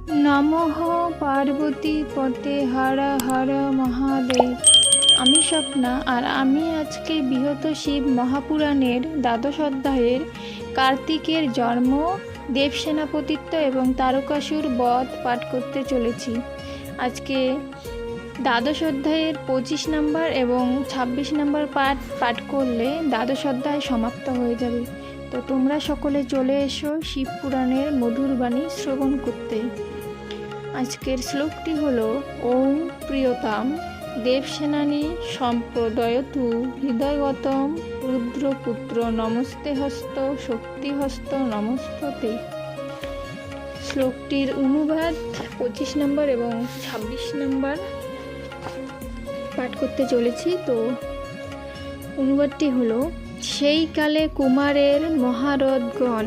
নমঃ পার্বতী পতে হর হর মহাদেব। আমি স্বপ্না, আর আমি আজকে বৃহৎ শিব মহাপুরাণের দ্বাদশ অধ্যায়ের কার্তিকের জন্ম, দেবসেনাপতিত্ব এবং তারকাসুর বধ পাঠ করতে চলেছি। আজকে দ্বাদশ অধ্যায়ের 25 নম্বর এবং 26 নম্বর পাঠ করলে দ্বাদশ অধ্যায় সমাপ্ত হয়ে যাবে। তো তোমরা সকলে চলে এসো শিব পুরাণের মধুর বাণী শ্রবণ করতে। আজকের শ্লোকটি হলো ওম প্রিয়তাম দেবসেনানী সম্প্রদয়তু হৃদয়গতম রুদ্রপুত্র নমস্তে হস্ত শক্তিহস্ত নমস্ততে। শ্লোকটির অনুবাদ 25 নম্বর এবং 26 নম্বর পাঠ করতে চলেছি। তো অনুবাদটি হলো, সেই কালে কুমারের মহারথগণ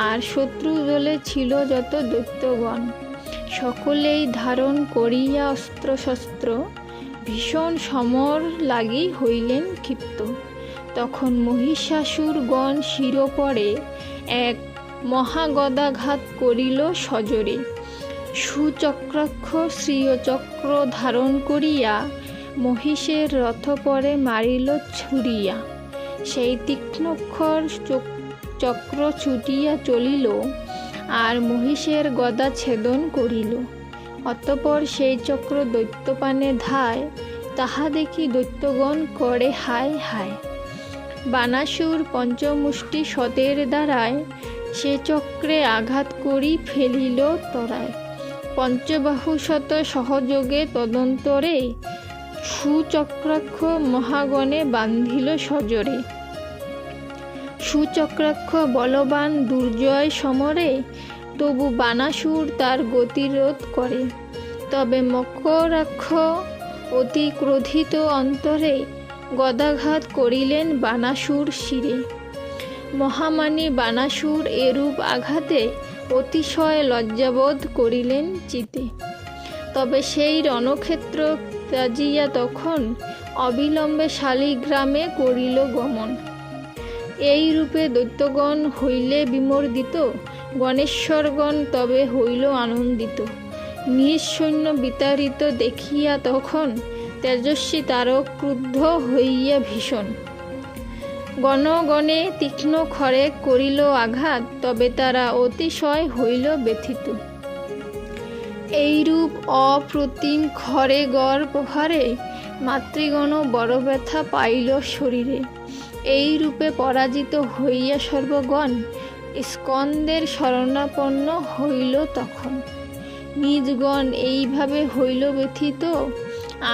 আর শত্রু দলে ছিল যত দৈত্যগণ, সকলেই ধারণ করিয়া অস্ত্রশস্ত্র ভীষণ সমর লাগি হইলেন ক্ষিপ্ত। তখন মহিষাসুরগণ শিরোপরে এক মহাগদাঘাত করিল সজোরে। সুচক্রাক্ষ শ্রীয়চক্র ধারণ করিয়া মহিষের রথপরে মারিল ছুরিয়া। সেই তীক্ষ্ণক্ষর চক্র ছুটিয়া চলিল আর মহিষের গদা ছেদন করিল। অতঃপর সেই চক্র দৈত্যপানে ধায়, তাহা দেখি দৈত্যগণ করে হায় হায়। বানাসুর পঞ্চমুষ্টি শতের দ্বারায় সে চক্রে আঘাত করি ফেলিল তরায়। পঞ্চবাহু শত সহযোগে তদন্তরে সুচক্রাক্ষ মহাগণে বান্ধিল সজরে। সুচক্রাক্ষ বলবান দুর্জয় সমরে, তবু বানাসুর তার গতিরোধ করে। তবে মকরাক্ষ অতি ক্রোধিত অন্তরে গদাঘাত করিলেন বানাসুর শিরে। মহামানী বানাসুর এরূপ আঘাতে অতিশয় লজ্জাবোধ করিলেন চিতে। তবে সেই রণক্ষেত্র ত্যাজিয়া তখন অবিলম্বে শালিগ্রামে করিল গমন। এই রূপে দৈত্যগণ হইলে বিমর্দিত, গণেশ্বরগণ তবে হইল আনন্দিত। নিজ সৈন্য বিতাড়িত দেখিয়া তখন তেজস্বী তারক ক্রুদ্ধ হইয়া ভীষণ। গণগণে তীক্ষ্ণ খড়ে করিল আঘাত, তবে তারা অতিশয় হইল ব্যথিত। এইরূপ অপ্রতিম খড়ে গড় প্রহারে মাতৃগণ বড় ব্যথা পাইল শরীরে। এই রূপে পরাজিত হইয়া সর্বগণ স্কন্দের শরণাপন্ন হইল তখন। নিজগণ এইভাবে হইল ব্যথিত,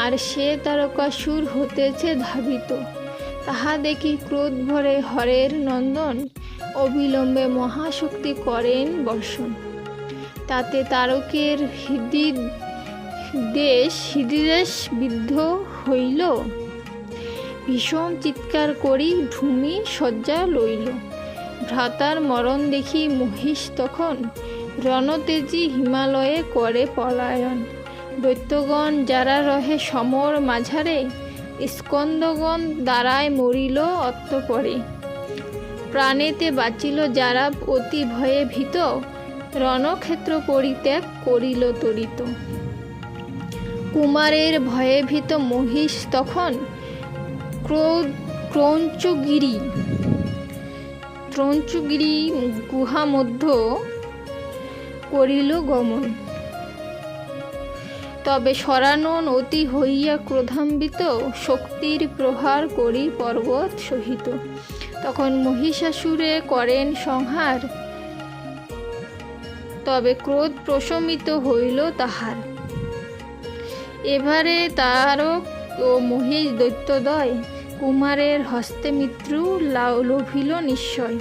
আর সে তারকাসুর হতেছে ধাবিত। তাহা দেখি ক্রোধ ভরে হরের নন্দন অবিলম্বে মহাশক্তি করেন বর্ষণ। তাতে তারকের হৃদিদেশ বিদ্ধ হইল, ভীষণ চিৎকার করি ভূমি শয্যা লইল। ভ্রাতার মরণ দেখি মহিষ তখন রণতেজি হিমালয়ে করে পলায়ন। দৈত্যগণ যারা রহে সমর মাঝারে, স্কন্দগণ দ্বারায় মরিল অত্যপরে। প্রাণেতে বাঁচিল যারা অতি ভয়ে ভীত, রণক্ষেত্র পরিত্যাগ করিল তরিত। কুমারের ভয়ে ভীত মহিষ তখন ত্রঞ্চগিরি গুহা মধ্য করিল গমন। তবে সরানন অতি হইয়া ক্রোধান্বিত, শক্তির প্রহার করি পর্বত সহিত। তখন মহিষাসুরে করেন সংহার, তবে ক্রোধ প্রশমিত হইল তাহার। এবারে তারক ও মহিষ দৈত্যদয় কুমারের হস্তে মৃত্যু লোভিল নিশ্চয়।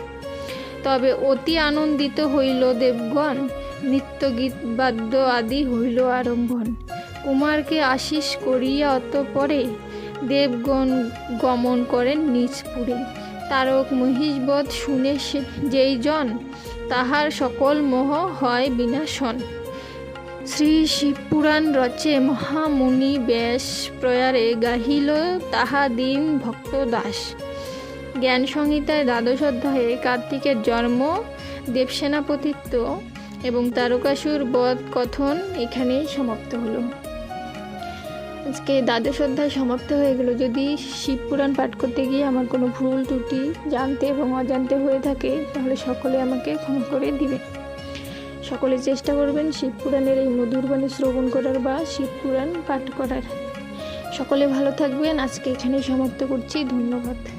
তবে অতি আনন্দিত হইল দেবগণ, নৃত্যগীত বাদ্য আদি হইল আরম্ভন। কুমারকে আশীষ করিয়া অতঃপরে দেবগণ গমন করেন নিজপুরে। তারক মহিষবধ শুনে যেই জন, তাহার সকল মোহ হয় বিনাশন। শ্রী শিবপুরাণ রচে মহামুনি ব্যাস প্রয়ারে, গাহিল তাহা দীন ভক্ত দাস। জ্ঞান সংহিতায় দ্বাদশ অধ্যায়ে কার্তিকের জন্ম, দেবসেনাপতিত্ব এবং তারকাসুর বধ কথন এখানেই সমাপ্ত হলো। আজকে দ্বাদশ অধ্যায় সমাপ্ত হয়ে গেল। যদি শিবপুরাণ পাঠ করতে গিয়ে আমার কোনো ভুল ত্রুটি জানতে এবং অজান্তে হয়ে থাকে তাহলে সকলে আমাকে ক্ষমা করে দিবেন। সকলে চেষ্টা করবেন শিবপুরাণের এই মধুর বাণী শ্রবণ করার বা শিবপুরাণ পাঠ করার। সকলে ভালো থাকবেন। আজকে এখানেই সমাপ্ত করছি। ধন্যবাদ।